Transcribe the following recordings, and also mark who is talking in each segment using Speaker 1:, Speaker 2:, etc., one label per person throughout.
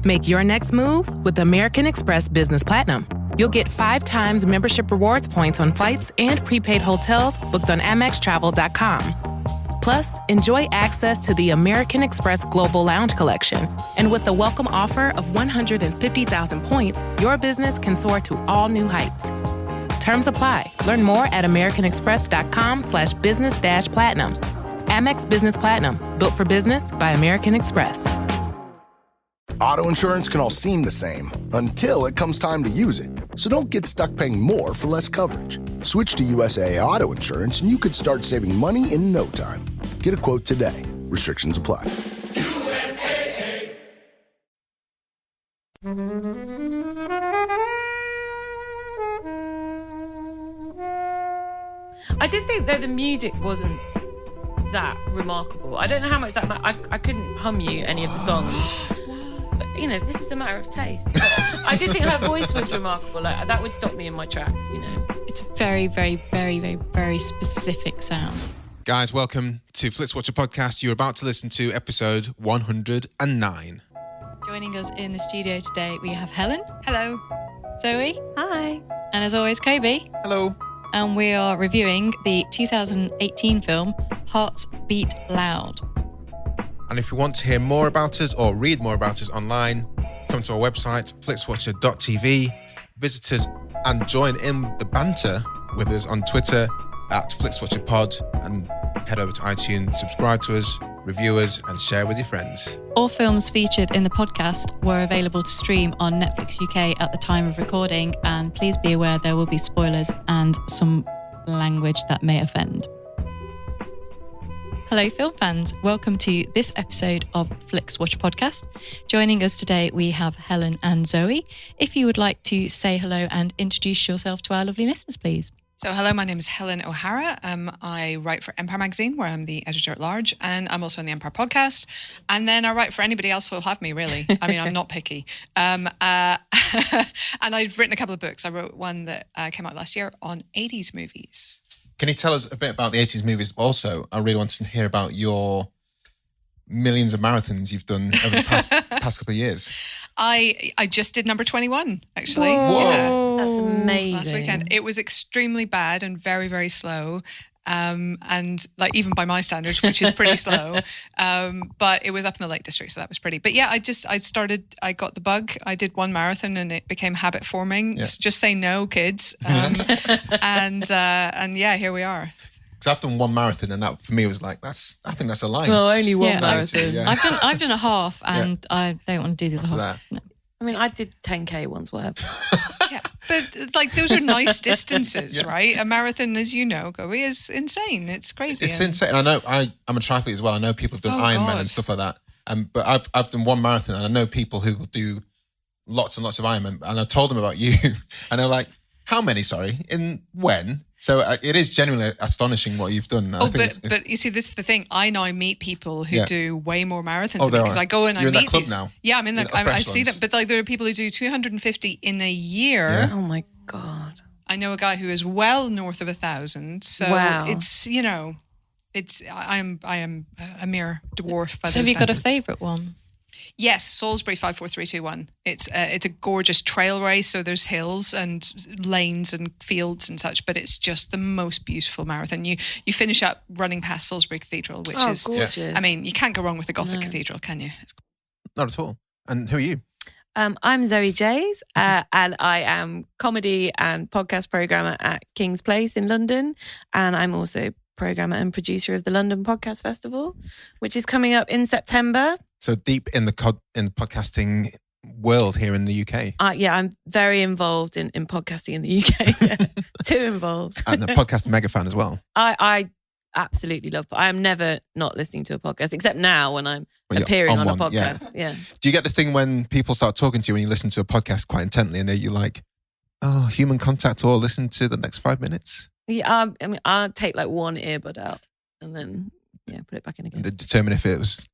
Speaker 1: Make your next move with American Express Business Platinum. You'll get 5 times membership rewards points on flights and prepaid hotels booked on AmexTravel.com. Plus, enjoy access to the American Express Global Lounge Collection. And with the welcome offer of 150,000 points, your business can soar to all new heights. Terms apply. Learn more at americanexpress.com/business-platinum. Amex Business Platinum. Built for business by American Express.
Speaker 2: Auto insurance can all seem the same until it comes time to use it. So don't get stuck paying more for less coverage. Switch to USAA Auto Insurance and you could start saving money in no time. Get a quote today. Restrictions apply. USAA.
Speaker 3: I did think that the music wasn't that remarkable. I don't know how much that I couldn't hum you any of the songs. You know, this is a matter of taste. I did think her voice was remarkable. Like, that would stop me in my tracks, you know.
Speaker 4: It's a very, very, very, very, very specific sound.
Speaker 5: Guys, welcome to Flixwatcher podcast. You're about to listen to episode 109.
Speaker 4: Joining us in the studio today, we have Helen.
Speaker 6: Hello.
Speaker 4: Zoe.
Speaker 6: Hi.
Speaker 4: And as always, Kobe.
Speaker 5: Hello.
Speaker 4: And we are reviewing the 2018 film Hearts Beat Loud.
Speaker 5: And if you want to hear more about us or read more about us online, come to our website, flixwatcher.tv, visit us and join in the banter with us on Twitter at FlixWatcherPod, and head over to iTunes, subscribe to us, review us, and share with your friends.
Speaker 4: All films featured in the podcast were available to stream on Netflix UK at the time of recording, and please be aware there will be spoilers and some language that may offend. Hello, film fans. Welcome to this episode of Flixwatcher podcast. Joining us today, we have Helen and Zoe. If you would like to say hello and introduce yourself to our lovely listeners, please.
Speaker 6: So hello, my name is Helen O'Hara. I write for Empire Magazine, where I'm the editor-at-large, and I'm also on the Empire podcast. And then I write for anybody else who'll have me, really. I mean, I'm not picky. And I've written a couple of books. I wrote one that came out last year on 80s movies.
Speaker 5: Can you tell us a bit about the 80s movies? Also, I really want to hear about your millions of marathons you've done over the past couple of years.
Speaker 6: I just did number 21, actually.
Speaker 5: Whoa.
Speaker 6: Yeah.
Speaker 3: That's amazing.
Speaker 6: Last weekend. It was extremely bad and very, very slow. And like even by my standards, which is pretty slow. But it was up in the Lake District, so that was pretty. But yeah, I got the bug. I did one marathon and it became habit forming.
Speaker 5: Yeah.
Speaker 6: Just say no, kids. And yeah, here we are.
Speaker 5: Because I've done one marathon and that for me was like, I think that's a line.
Speaker 3: Well, only one
Speaker 4: marathon.
Speaker 5: Yeah.
Speaker 4: I've done a half and I don't want to do the other half. No.
Speaker 3: I mean, I did 10K once, whatever.
Speaker 6: Yeah, but like those are nice distances, right? A marathon, as you know, Goey, is insane. It's crazy.
Speaker 5: It's insane. I know I'm a triathlete as well. I know people have done Ironman and stuff like that. But I've done one marathon and I know people who will do lots and lots of Ironman. And I told them about you and they're like, how many, sorry? In when? So it is genuinely astonishing what you've done.
Speaker 6: But you see, this is the thing. I now meet people who do way more marathons than me because I go and
Speaker 5: You're
Speaker 6: I meet
Speaker 5: in that club
Speaker 6: these.
Speaker 5: now.
Speaker 6: Yeah, I'm in that. I see them. But like, there are people who do 250 in a year.
Speaker 5: Yeah.
Speaker 3: Oh my God.
Speaker 6: I know a guy who is well north of 1,000. So it's, you know, I am a mere dwarf by those
Speaker 4: Have you got a
Speaker 6: standards.
Speaker 4: favourite one?
Speaker 6: Yes, Salisbury 54321. It's a gorgeous trail race, so there's hills and lanes and fields and such, but it's just the most beautiful marathon. You finish up running past Salisbury Cathedral, which is
Speaker 3: gorgeous.
Speaker 6: I mean, you can't go wrong with the Gothic Cathedral, can you?
Speaker 5: Not at all. And who are you?
Speaker 3: I'm Zoe Jeyes, and I am comedy and podcast programmer at King's Place in London, and I'm also programmer and producer of the London Podcast Festival, which is coming up in September.
Speaker 5: So deep in the podcasting world here in the UK.
Speaker 3: Yeah, I'm very involved in podcasting in the UK. Yeah. Too involved.
Speaker 5: And a podcast mega fan as well.
Speaker 3: I absolutely love. I am never not listening to a podcast, except now when I'm appearing on a podcast. Yeah.
Speaker 5: Do you get this thing when people start talking to you when you listen to a podcast quite intently and you're like, oh, human contact, or listen to the next 5 minutes?
Speaker 3: Yeah, I mean, I'll take like one earbud out and then put it back in again.
Speaker 5: And determine if it was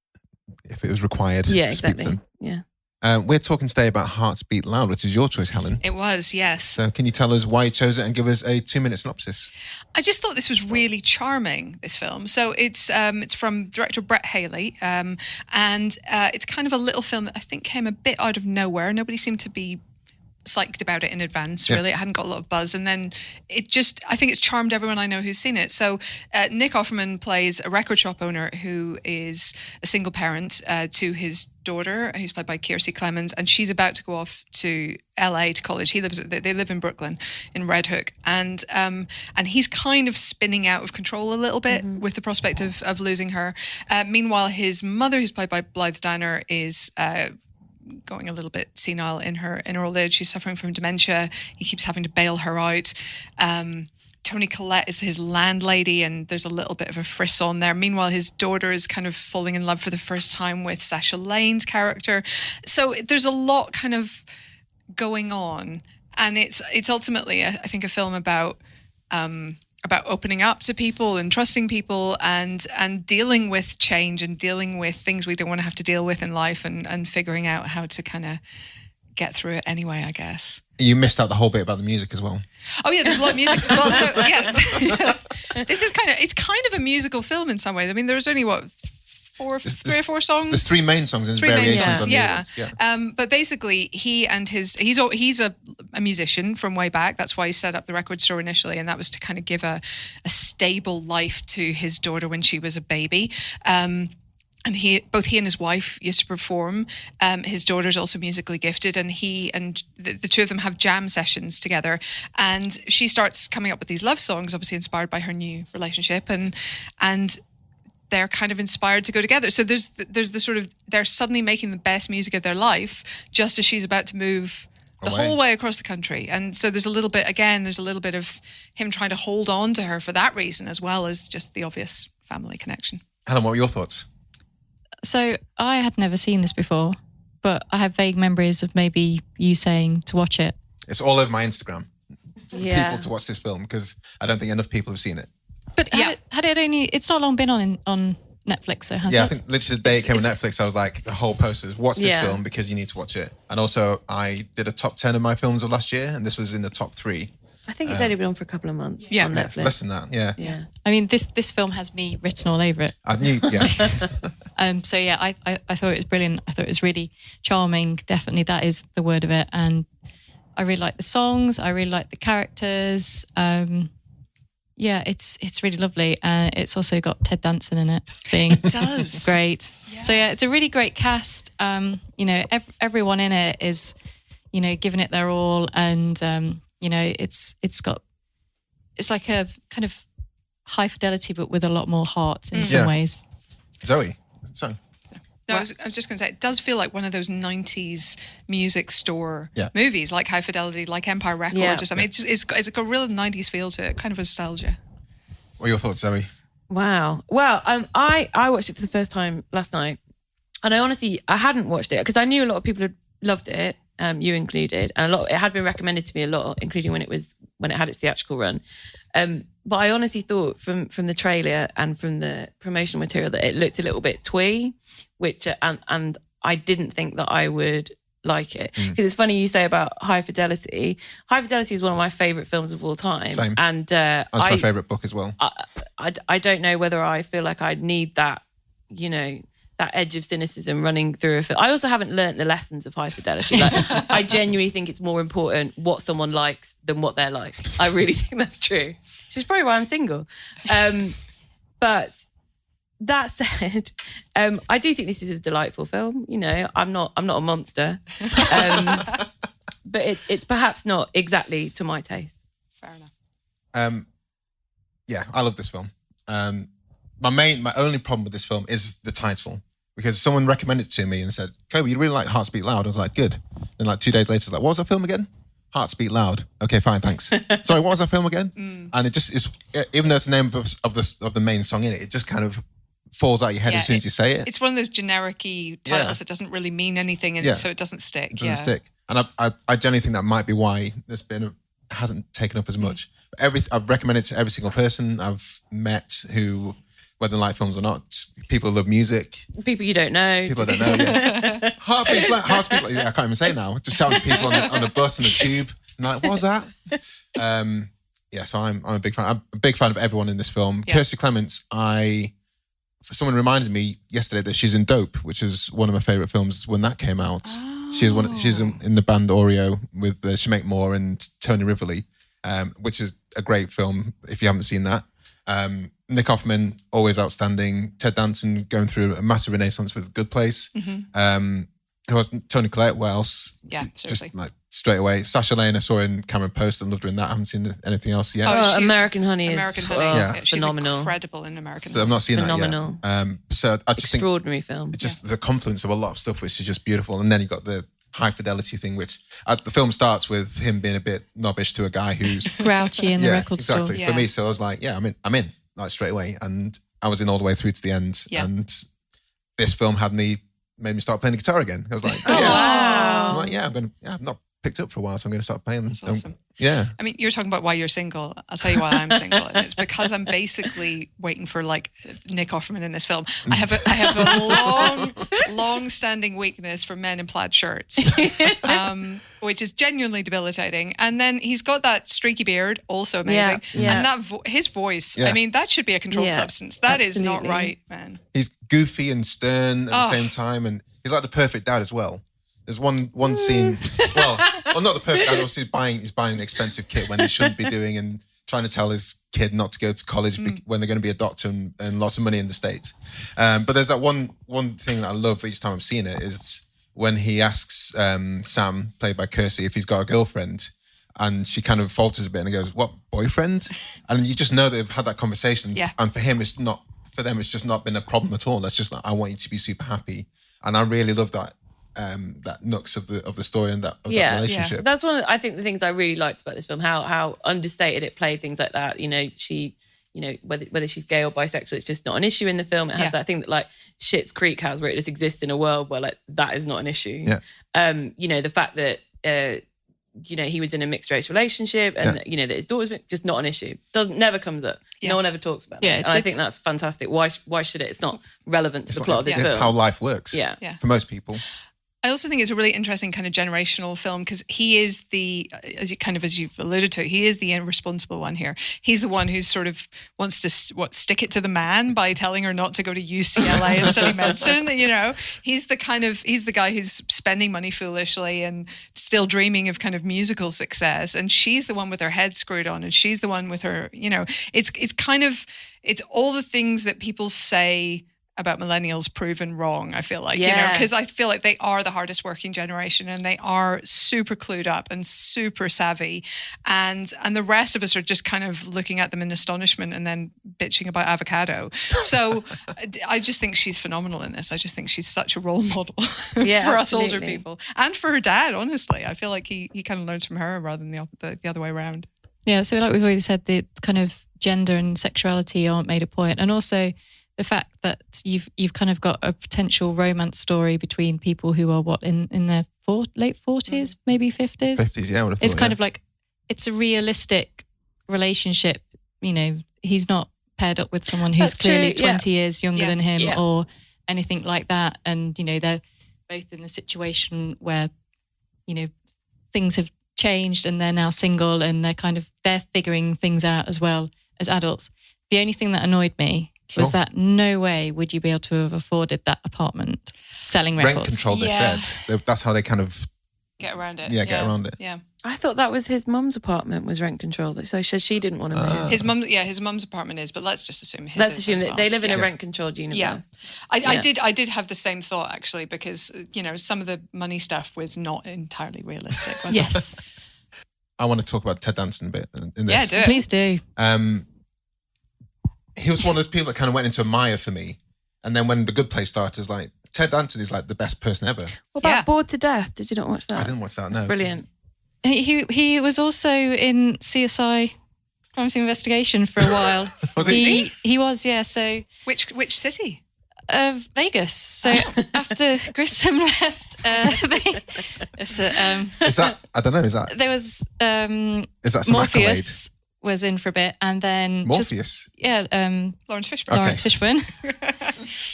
Speaker 5: required.
Speaker 3: Yeah,
Speaker 5: to speak to
Speaker 3: exactly.
Speaker 5: them.
Speaker 3: Yeah.
Speaker 5: We're talking today about Hearts Beat Loud, which is your choice, Helen.
Speaker 6: It was, yes.
Speaker 5: So can you tell us why you chose it and give us a 2-minute synopsis?
Speaker 6: I just thought this was really charming, this film. So it's from director Brett Haley, and it's kind of a little film that I think came a bit out of nowhere. Nobody seemed to be psyched about it in advance, really. It hadn't got a lot of buzz. And then I think it's charmed everyone I know who's seen it. So Nick Offerman plays a record shop owner who is a single parent to his daughter, who's played by Kiersey Clemons, and she's about to go off to LA to college. They live in Brooklyn, in Red Hook, and he's kind of spinning out of control a little bit with the prospect of losing her. Meanwhile, his mother, who's played by Blythe, is going a little bit senile in her old age. She's suffering from dementia. He keeps having to bail her out. Toni Collette is his landlady, and there's a little bit of a frisson there. Meanwhile, his daughter is kind of falling in love for the first time with Sasha Lane's character. So there's a lot kind of going on, and it's ultimately, I think, a film about opening up to people and trusting people and dealing with change and dealing with things we don't want to have to deal with in life and figuring out how to kind of get through it anyway, I guess.
Speaker 5: You missed out the whole bit about the music as well.
Speaker 6: Oh yeah, there's a lot of music. Well, so yeah, this is it's kind of a musical film in some ways. I mean, there's only three or four songs.
Speaker 5: There's 3 main songs and variations on the others. Yeah.
Speaker 6: But basically, he's a musician from way back. That's why he set up the record store initially, and that was to kind of give a stable life to his daughter when she was a baby. And both he and his wife used to perform. His daughter's also musically gifted, and the two of them have jam sessions together. And she starts coming up with these love songs, obviously inspired by her new relationship, and they're kind of inspired to go together. So there's the sort of, they're suddenly making the best music of their life just as she's about to move the whole way across the country. And so there's a little bit of him trying to hold on to her for that reason, as well as just the obvious family connection.
Speaker 5: Helen, what were your thoughts?
Speaker 4: So I had never seen this before, but I have vague memories of maybe you saying to watch it.
Speaker 5: It's all over my Instagram.
Speaker 3: Yeah.
Speaker 5: People to watch this film, because I don't think enough people have seen it.
Speaker 4: But had it only, it's not long been on Netflix, so has it?
Speaker 5: Yeah, I think literally the day it came on Netflix, I was like, the whole poster is, watch this film because you need to watch it. And also, I did a top 10 of my films of last year, and this was in the top 3.
Speaker 3: I think it's only been on for a couple of months on Netflix.
Speaker 5: Less than that, yeah.
Speaker 4: I mean, this film has me written all over it.
Speaker 5: I knew, yeah.
Speaker 4: So yeah, I thought it was brilliant. I thought it was really charming. Definitely, that is the word of it. And I really like the songs. I really like the characters. Yeah, it's really lovely. It's also got Ted Danson in it, being
Speaker 6: It does.
Speaker 4: great.
Speaker 6: Yeah.
Speaker 4: So yeah, it's a really great cast. Everyone in it is, giving it their all, and it's like a kind of High Fidelity, but with a lot more heart in some ways.
Speaker 5: Zoe, sorry.
Speaker 6: No, I was just going to say, it does feel like one of those 90s music store movies, like High Fidelity, like Empire Records or something. It's got a real 90s feel to it, kind of nostalgia.
Speaker 5: What are your thoughts, Zoe?
Speaker 3: Wow. Well, I watched it for the first time last night, and I hadn't watched it because I knew a lot of people had loved it, you included, and it had been recommended to me a lot, including when it had its theatrical run. But I honestly thought from the trailer and from the promotional material that it looked a little bit twee, which and I didn't think that I would like it. Because it's funny you say about High Fidelity. High Fidelity is one of my favourite films of all time.
Speaker 5: Same.
Speaker 3: And
Speaker 5: that's my favourite book as well.
Speaker 3: I don't know whether I feel like I'd need that, that edge of cynicism running through a film. I also haven't learnt the lessons of High Fidelity. Like, I genuinely think it's more important what someone likes than what they're like. I really think that's true, which is probably why I'm single. But that said, I do think this is a delightful film. I'm not a monster, but it's perhaps not exactly to my taste.
Speaker 6: Fair enough.
Speaker 5: Yeah, I love this film. My only problem with this film is the title, because someone recommended it to me and said, Kobe, you really like Hearts Beat Loud? I was like, good. Then 2 days later, I was like, what was that film again? Hearts Beat Loud. Okay, fine, thanks. Sorry, what was that film again? And it just is, even though it's the name of the main song in it, it just kind of falls out of your head as soon as you say it.
Speaker 6: It's one of those generic-y titles that doesn't really mean anything, and so it doesn't stick.
Speaker 5: It doesn't stick. And I genuinely think that might be why hasn't taken up as much. I've recommended it to every single person I've met who whether they like films or not. People love music.
Speaker 3: People you don't know.
Speaker 5: People I don't know, yeah. Heartbeats, I can't even say now. Just shouting to people on the bus and the tube. And like, what was that? So I'm a big fan. I'm a big fan of everyone in this film.
Speaker 6: Yeah.
Speaker 5: Kiersey Clemons, someone reminded me yesterday that she's in Dope, which is one of my favourite films when that came out. Oh. She's in the band Oreo with Sinead Moore and Toni Rivoli, which is a great film if you haven't seen that. Nick Offerman, always outstanding. Ted Danson going through a massive renaissance with Good Place. Mm-hmm. Who was Toni Collette? What else?
Speaker 6: Yeah, seriously.
Speaker 5: Just like straight away. Sasha Lane, I saw in Cameron Post and loved her in that. I haven't seen anything else yet.
Speaker 3: American Honey is
Speaker 6: she's
Speaker 3: phenomenal.
Speaker 6: Incredible in American
Speaker 5: Honey. I've not seen
Speaker 3: phenomenal.
Speaker 5: That yet. So I just
Speaker 3: extraordinary film.
Speaker 5: It's just the confluence of a lot of stuff, which is just beautiful. And then you got the High Fidelity thing, which the film starts with him being a bit knobbish to a guy who's
Speaker 4: grouchy in the record store.
Speaker 5: Exactly. For me, so I was like, I'm in, like straight away, and I was in all the way through to the end. Yeah. And this film made me start playing the guitar again. I was like,
Speaker 3: wow.
Speaker 5: I'm like, I've not picked up for a while, so I'm going to start playing.
Speaker 6: That's awesome.
Speaker 5: Yeah.
Speaker 6: I mean, you're talking about why you're single. I'll tell you why I'm single. And it's because I'm basically waiting for like Nick Offerman in this film. I have a long-standing weakness for men in plaid shirts, which is genuinely debilitating. And then he's got that streaky beard, also amazing.
Speaker 3: Yeah.
Speaker 6: And that his voice, I mean, that should be a controlled substance. That is not right, man.
Speaker 5: He's goofy and stern at the same time, and he's like the perfect dad as well. There's one scene, well, not the perfect dad, obviously he's buying an expensive kit when he shouldn't be doing, and trying to tell his kid not to go to college when they're going to be a doctor and lots of money in the States. But there's that one thing that I love each time I've seen it is when he asks Sam, played by Kiersey, if he's got a girlfriend, and she kind of falters a bit and goes, "What, boyfriend?" And you just know they've had that conversation. Yeah. And for them, it's just not been a problem at all. That's just like, I want you to be super happy. And I really love that. That nux of the story and that relationship.
Speaker 3: Yeah. That's one of I think the things I really liked about this film, how understated it played things like that. Whether she's gay or bisexual, it's just not an issue in the film. It has that thing that like Schitt's Creek has, where it just exists in a world where like that is not an issue. Yeah. The fact that he was in a mixed race relationship and that his daughter's just not an issue. Never comes up. Yeah. No one ever talks about it. And I think that's fantastic. Why should it? It's not relevant to the plot of this film.
Speaker 5: It's how life works. Yeah. For most people.
Speaker 6: I also think it's a really interesting kind of generational film because he is as you've alluded to, he is the irresponsible one here. He's the one who sort of wants to stick it to the man by telling her not to go to UCLA and study medicine. He's the guy who's spending money foolishly and still dreaming of kind of musical success. And she's the one with her head screwed on, and she's the one with her. It's all the things that people say about millennials proven wrong, I feel like, because I feel like they are the hardest working generation and they are super clued up and super savvy. And the rest of us are just kind of looking at them in astonishment and then bitching about avocado. So I just think she's phenomenal in this. I just think she's such a role model for us older people. And for her dad, honestly. I feel like he kind of learns from her rather than the other way around. Yeah,
Speaker 4: so like we've already said, the kind of gender and sexuality aren't made a point. And also the fact that you've kind of got a potential romance story between people who are in their late 40s, maybe 50s.
Speaker 5: 50s, yeah, I would have thought.
Speaker 4: It's kind of like, it's a realistic relationship. He's not paired up with someone who's clearly 20 years younger than him or anything like that. And, they're both in a situation where, things have changed and they're now single and they're figuring things out as well as adults. The only thing that annoyed me was that no way would you be able to have afforded that apartment selling records.
Speaker 5: Rent control, they said. That's how they kind of...
Speaker 6: Get around it.
Speaker 5: Yeah, get around it.
Speaker 6: Yeah.
Speaker 3: I thought that was his mum's apartment was rent control. So she didn't want to move.
Speaker 6: His mum's apartment is, but let's just assume his
Speaker 3: Let's assume that they live in a rent-controlled universe.
Speaker 6: Yeah. I did have the same thought, actually, because, some of the money stuff was not entirely realistic, was
Speaker 4: yes.
Speaker 6: it?
Speaker 5: I want to talk about Ted Danson a bit in this.
Speaker 6: Yeah, do it.
Speaker 4: Please do.
Speaker 5: He was one of those people that kind of went into a mire for me. And then when The Good Place started, it's like, Ted Danson is like the best person ever.
Speaker 3: What about Bored to Death? Did you not watch that?
Speaker 5: I didn't watch that, no.
Speaker 3: It's brilliant.
Speaker 4: He was also in CSI Crime Scene Investigation for a while.
Speaker 5: Was he?
Speaker 4: He was, yeah. So
Speaker 6: which city?
Speaker 4: Vegas. So after Grissom left,
Speaker 5: is that, I don't know, is that...
Speaker 4: There was
Speaker 5: is that some
Speaker 4: Morpheus. was in for a bit, and then
Speaker 5: Morpheus.
Speaker 6: Lawrence Fishburne.
Speaker 4: Lawrence Fishburne,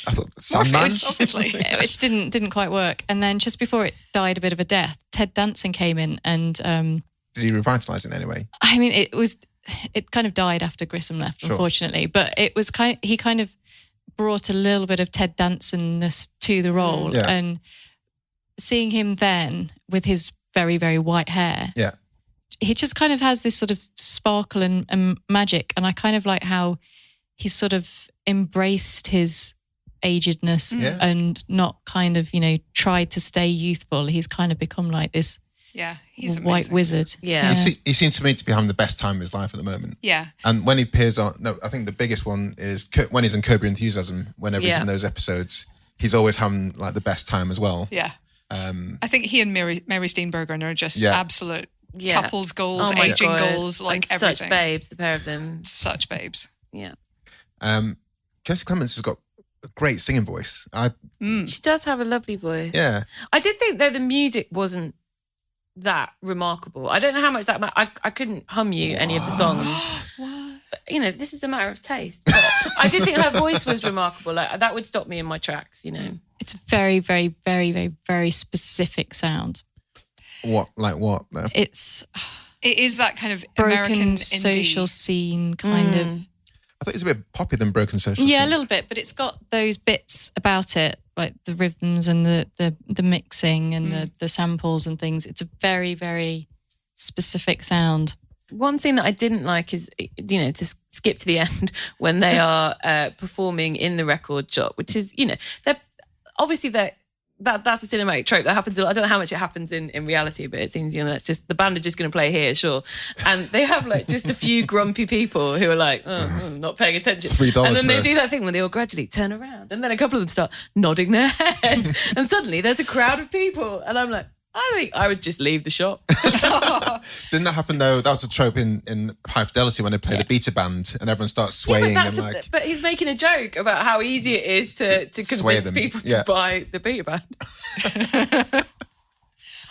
Speaker 5: I thought Sandman.
Speaker 6: Morpheus, obviously.
Speaker 4: which didn't quite work. And then just before it died a bit of a death, Ted Danson came in, and
Speaker 5: Did he revitalise it in any way?
Speaker 4: I mean, it kind of died after Grissom left,
Speaker 5: Sure.
Speaker 4: unfortunately. But it was he kind of brought a little bit of Ted Danson-ness to the role,
Speaker 5: Yeah.
Speaker 4: and seeing him then with his very, very white hair,
Speaker 5: Yeah.
Speaker 4: he just kind of has this sort of sparkle and magic. And I kind of like how he's sort of embraced his agedness
Speaker 5: Yeah.
Speaker 4: and not kind of, tried to stay youthful. He's kind of become like this
Speaker 6: Yeah, he's
Speaker 4: white
Speaker 6: amazing.
Speaker 4: wizard.
Speaker 3: Yeah.
Speaker 5: He seems to me to be having the best time of his life at the moment.
Speaker 6: Yeah.
Speaker 5: And when he appears I think the biggest one is when he's in Curb Your Enthusiasm, whenever he's in those episodes, he's always having like the best time as well.
Speaker 6: Yeah. I think he and Mary Steenburgen are just absolute couples goals,
Speaker 3: Oh my
Speaker 6: aging
Speaker 3: God.
Speaker 6: goals, like
Speaker 3: And
Speaker 6: everything.
Speaker 3: Such babes, the pair of them.
Speaker 6: Such babes.
Speaker 3: Yeah.
Speaker 5: Kiersey Clemons has got a great singing voice.
Speaker 3: She does have a lovely voice.
Speaker 5: Yeah.
Speaker 3: I did think though the music wasn't that remarkable. I don't know how much that I couldn't hum you any of the songs. But, this is a matter of taste. But I did think her voice was remarkable. Like that would stop me in my tracks,
Speaker 4: It's a very, very, very, very, very specific sound.
Speaker 5: What? Like what? Though?
Speaker 6: It is that kind of American
Speaker 4: Broken
Speaker 6: indie.
Speaker 4: social scene kind of.
Speaker 5: I thought it was a bit poppier than Broken Social
Speaker 4: Yeah,
Speaker 5: Scene.
Speaker 4: a little bit, but it's got those bits about it, like the rhythms and the mixing and the samples and things. It's a very, very specific sound.
Speaker 3: One thing that I didn't like is, to skip to the end when they are performing in the record shop, which is, they're obviously that's a cinematic trope that happens a lot. I don't know how much it happens in reality, but it seems, it's just the band are just going to play here, sure. And they have like just a few grumpy people who are like, not paying attention.
Speaker 5: $3
Speaker 3: and then they
Speaker 5: for-
Speaker 3: do that thing where they all gradually turn around and then a couple of them start nodding their heads and suddenly there's a crowd of people. And I'm like, I think I would just leave the shop.
Speaker 5: Didn't that happen though? That was a trope in High Fidelity when they play the beta band and everyone starts swaying and like.
Speaker 3: But he's making a joke about how easy it is to
Speaker 5: Sway
Speaker 3: convince
Speaker 5: them.
Speaker 3: people to
Speaker 5: Yeah.
Speaker 3: buy the beta band.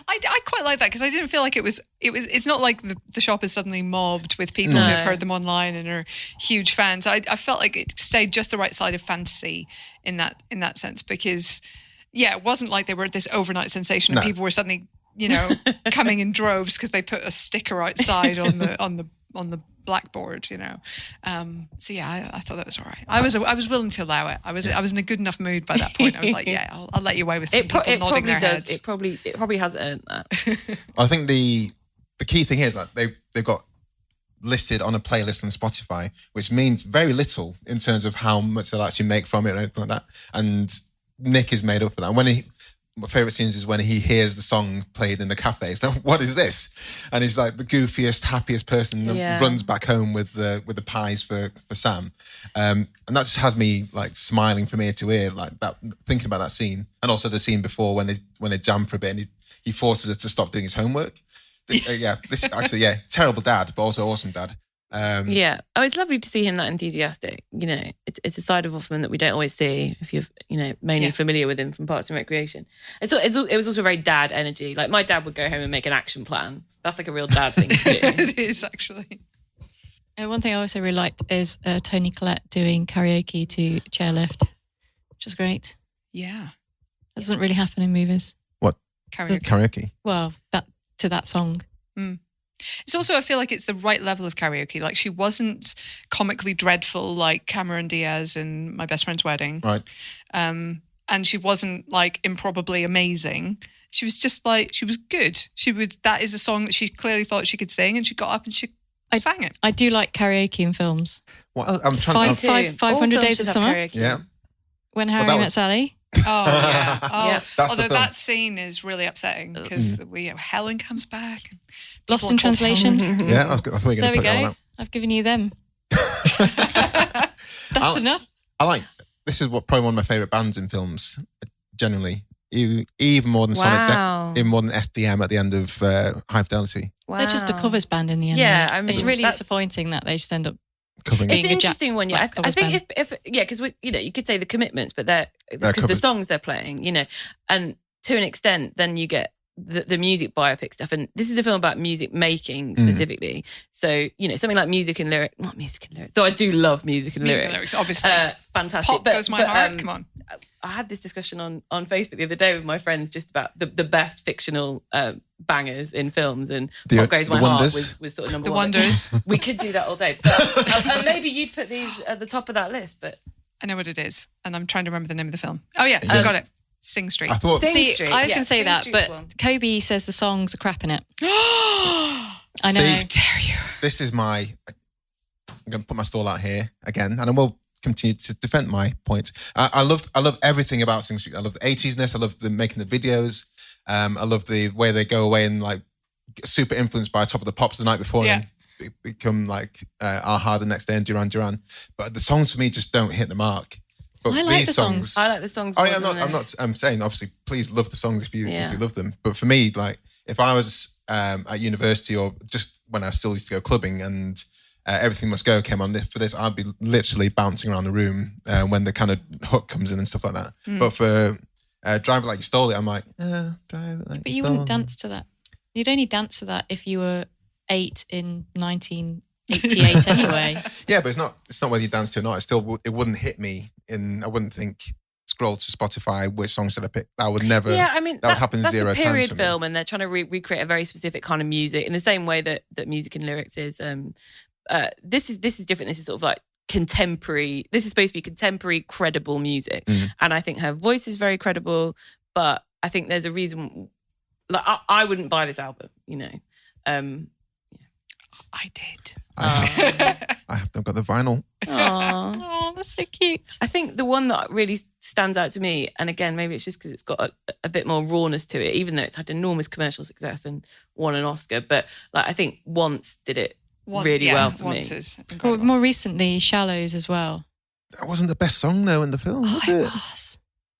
Speaker 6: I quite like that because I didn't feel like it's not like the shop is suddenly mobbed with people
Speaker 3: No.
Speaker 6: who've heard them online and are huge fans. I felt like it stayed just the right side of fantasy in that sense because it wasn't like they were this overnight sensation and people were suddenly coming in droves because they put a sticker outside on the blackboard, So I thought that was all right. I was willing to allow it. I was in a good enough mood by that point. I was like, I'll let you away with some people nodding their heads.
Speaker 3: It probably has earned that.
Speaker 5: I think the key thing here is that they've got listed on a playlist on Spotify, which means very little in terms of how much they'll actually make from it or anything like that. And Nick is made up for that. My favourite scenes is when he hears the song played in the cafe. He's like, what is this? And he's like the goofiest, happiest person that runs back home with the pies for Sam. And that just has me like smiling from ear to ear, like that, thinking about that scene. And also the scene before when they jam for a bit and he forces her to stop doing his homework. This actually, terrible dad, but also awesome dad.
Speaker 3: It's lovely to see him that enthusiastic. It's a side of Offerman that we don't always see if you're mainly familiar with him from Parks and Recreation. It was also very dad energy. Like my dad would go home and make an action plan. That's like a real dad thing to do.
Speaker 6: It is actually.
Speaker 4: One thing I also really liked is Toni Collette doing karaoke to Chairlift, which is great.
Speaker 6: Yeah,
Speaker 4: that doesn't really happen in movies.
Speaker 5: What?
Speaker 6: Karaoke.
Speaker 4: Well, to that song.
Speaker 6: It's also, I feel like it's the right level of karaoke. Like she wasn't comically dreadful like Cameron Diaz in My Best Friend's Wedding.
Speaker 5: Right.
Speaker 6: And she wasn't like improbably amazing. She was just like, she was good. That is a song that she clearly thought she could sing and she got up and she sang it.
Speaker 4: I do like karaoke in films.
Speaker 5: Well, I'm trying to...
Speaker 4: 500 Days of Summer.
Speaker 3: Karaoke.
Speaker 5: Yeah.
Speaker 4: When Harry Met Sally.
Speaker 6: Oh, yeah. Oh,
Speaker 3: Yeah.
Speaker 6: although that scene is really upsetting because Helen comes back. And
Speaker 4: Lost in Translation.
Speaker 5: Yeah, I thought you were going to
Speaker 4: There we
Speaker 5: put that one
Speaker 4: go.
Speaker 5: out.
Speaker 4: I've given you them. That's enough.
Speaker 5: This is probably one of my favourite bands in films, generally. Even more than even more than SDM at the end of High Fidelity.
Speaker 3: Wow.
Speaker 4: They're just a covers band in the end.
Speaker 3: Yeah,
Speaker 4: though.
Speaker 3: I mean,
Speaker 4: it's really
Speaker 3: that's-
Speaker 4: disappointing that they just end up.
Speaker 5: Covering
Speaker 3: It's
Speaker 5: it.
Speaker 3: an interesting one, yeah. I think if because you could say the Commitments, but because the
Speaker 5: covers.
Speaker 3: songs they're playing, and to an extent, then you get the music biopic stuff, and this is a film about music making specifically. So, you know, something like not music and lyrics, though I do love music and lyrics,
Speaker 6: obviously.
Speaker 3: Fantastic.
Speaker 6: Pop goes my heart, come on.
Speaker 3: I had this discussion on Facebook the other day with my friends just about the best fictional bangers in films, and Pop Goes My Heart was sort of number one. The
Speaker 6: Wonders.
Speaker 3: We could do that all day. But, and maybe you'd put these at the top of that list, but...
Speaker 6: I know what it is, and I'm trying to remember the name of the film. Oh yeah, I got it. Sing Street.
Speaker 5: I thought
Speaker 3: Sing Street.
Speaker 4: I was going to say
Speaker 3: Sing
Speaker 4: that,
Speaker 3: Street's
Speaker 4: but
Speaker 3: one.
Speaker 4: Kobe says the songs are crap in it. I know.
Speaker 5: See,
Speaker 6: Dare you?
Speaker 5: this is I'm going to put my stall out here again, and I will continue to defend my point. I love everything about Sing Street. I love the 80s-ness. I love the making the videos. I love the way they go away and like super influenced by Top of the Pops the night before and become like Aha the next day and Duran Duran. But the songs for me just don't hit the mark. But
Speaker 4: I like
Speaker 5: these
Speaker 4: the songs.
Speaker 3: I like the songs.
Speaker 5: Oh yeah, I'm saying obviously please love the songs if you love them. But for me, like if I was at university or just when I still used to go clubbing and Everything Must Go came on for this, I'd be literally bouncing around the room when the kind of hook comes in and stuff like that. But for Drive It Like You Stole It, I'm like, Drive It Like
Speaker 4: But
Speaker 5: You
Speaker 4: you
Speaker 5: Stole
Speaker 4: wouldn't
Speaker 5: It.
Speaker 4: dance to that. You'd only dance to that if you were 8 in 1988 anyway.
Speaker 5: Yeah, but it's not whether you dance to it or not. It wouldn't hit me I wouldn't think, scroll to Spotify, which song should I pick? That would never,
Speaker 3: Yeah, I mean,
Speaker 5: that would happen
Speaker 3: that's
Speaker 5: zero
Speaker 3: a
Speaker 5: times
Speaker 3: period
Speaker 5: for me.
Speaker 3: film, and they're trying to recreate a very specific kind of music in the same way that music and lyrics is. This is different. This is sort of like contemporary. This is supposed to be contemporary, credible music, and I think her voice is very credible. But I think there's a reason. Like I wouldn't buy this album, you know.
Speaker 6: I did.
Speaker 5: I've got the vinyl.
Speaker 4: Oh, that's so cute.
Speaker 3: I think the one that really stands out to me, and again, maybe it's just because it's got a bit more rawness to it, even though it's had enormous commercial success and won an Oscar. But like, I think Once did it really well for
Speaker 6: Once
Speaker 3: me.
Speaker 6: is
Speaker 4: Well,
Speaker 6: incredible.
Speaker 4: more recently, Shallows as well.
Speaker 5: That wasn't the best song though in the film, was
Speaker 4: it
Speaker 5: it?
Speaker 4: was.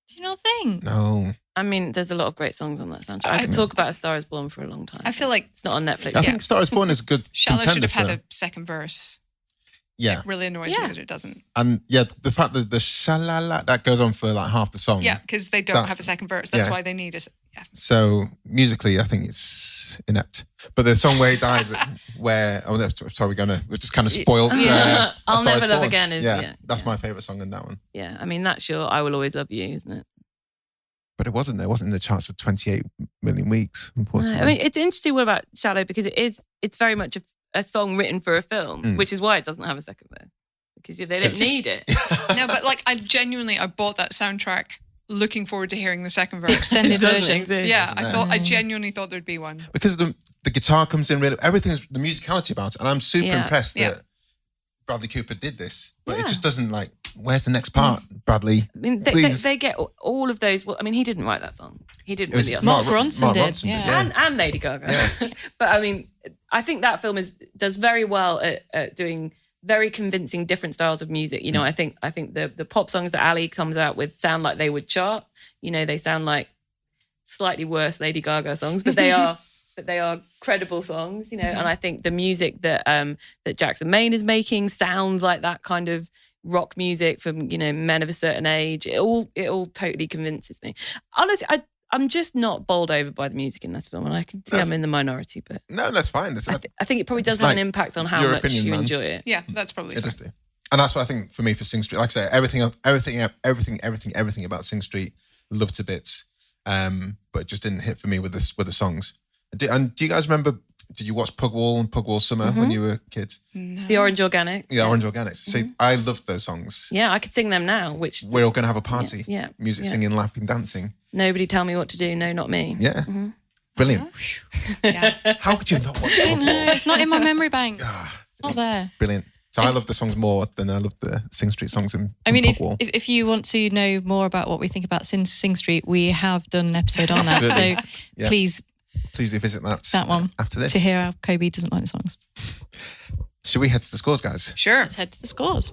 Speaker 4: Do you not think?
Speaker 5: No.
Speaker 3: I mean, there's a lot of great songs on that soundtrack. I could talk about A Star Is Born for a long time.
Speaker 6: I feel like
Speaker 3: It's not on Netflix
Speaker 5: I
Speaker 3: yet.
Speaker 5: think Star Is Born is a good
Speaker 6: Shallow should
Speaker 5: contender
Speaker 6: have had
Speaker 5: for-
Speaker 6: a second verse.
Speaker 5: Yeah.
Speaker 6: It really annoys me that it doesn't.
Speaker 5: And yeah, the fact that the shalala, that goes on for like half the song.
Speaker 6: Yeah, because they don't have a second verse. That's why they need it. Yeah.
Speaker 5: So musically, I think it's inept. But the song where he dies, we're just kind of spoiled. A
Speaker 3: I'll
Speaker 5: Star Is
Speaker 3: Never Love
Speaker 5: Born.
Speaker 3: Again is
Speaker 5: That's my favourite song in that one.
Speaker 3: Yeah, I mean, that's your I Will Always Love You, isn't it?
Speaker 5: But it wasn't there. It wasn't in the charts for 28 million weeks, unfortunately.
Speaker 3: I mean, it's an interesting one about Shallow because it's very much a song written for a film, which is why it doesn't have a second verse. Because they don't need it.
Speaker 6: No, but like I bought that soundtrack looking forward to hearing the second verse.
Speaker 4: Extended
Speaker 3: It doesn't
Speaker 4: version.
Speaker 3: exist.
Speaker 6: Yeah, I genuinely thought there'd be one.
Speaker 5: Because the guitar comes in, really, everything's the musicality about it. And I'm super impressed
Speaker 6: Yeah.
Speaker 5: that Bradley Cooper did this. But it just doesn't like, where's the next part, Bradley?
Speaker 3: I mean,
Speaker 5: Please.
Speaker 3: they get all of those. Well, I mean, he didn't write that song. He didn't
Speaker 5: It was
Speaker 3: really.
Speaker 4: Mark Ronson did, yeah.
Speaker 3: And Lady Gaga. But I mean, I think that film does very well at doing very convincing different styles of music. You know, I think the pop songs that Ali comes out with sound like they would chart. You know, they sound like slightly worse Lady Gaga songs, but they are credible songs. You know, and I think the music that Jackson Maine is making sounds like that kind of rock music from, you know, men of a certain age. It all totally convinces me. Honestly, I'm just not bowled over by the music in this film, and I can see I'm in the minority, but
Speaker 5: No, that's fine.
Speaker 3: I think it probably does
Speaker 5: It's
Speaker 3: have an
Speaker 5: like
Speaker 3: impact on how
Speaker 5: your
Speaker 3: much
Speaker 5: opinion,
Speaker 3: you
Speaker 5: man.
Speaker 3: enjoy it.
Speaker 6: Yeah, that's probably
Speaker 5: It
Speaker 6: fine.
Speaker 5: does do. And that's what I think for me for Sing Street. Like I say, everything about Sing Street, loved to bits. But it just didn't hit for me with the songs. And do you guys remember, did you watch Pugwall and Pugwall Summer when you were kids?
Speaker 3: The Orange Organic.
Speaker 5: Yeah, Orange Organics. See, I loved those songs.
Speaker 3: Yeah, I could sing them now, which
Speaker 5: We're all going to have a party.
Speaker 3: Yeah,
Speaker 5: Music,
Speaker 3: yeah.
Speaker 5: singing, laughing, dancing.
Speaker 3: Nobody tell me what to do, no, not me.
Speaker 5: Yeah. Brilliant.
Speaker 6: Yeah.
Speaker 5: How could you not watch
Speaker 4: I know,
Speaker 5: Pugwall?
Speaker 4: it's not in my memory bank.
Speaker 5: Ah,
Speaker 4: It's not there.
Speaker 5: brilliant. So I love the songs more than I love the Sing Street songs in
Speaker 4: I mean,
Speaker 5: Pugwall.
Speaker 4: if you want to know more about what we think about Sing Street, we have done an episode on that.
Speaker 5: Absolutely.
Speaker 4: So
Speaker 5: Yeah.
Speaker 4: please,
Speaker 5: Please do visit
Speaker 4: that one,
Speaker 5: after this.
Speaker 4: to hear how Kobe doesn't like the songs.
Speaker 5: Should we head to the scores, guys?
Speaker 6: Sure.
Speaker 4: Let's head to the scores.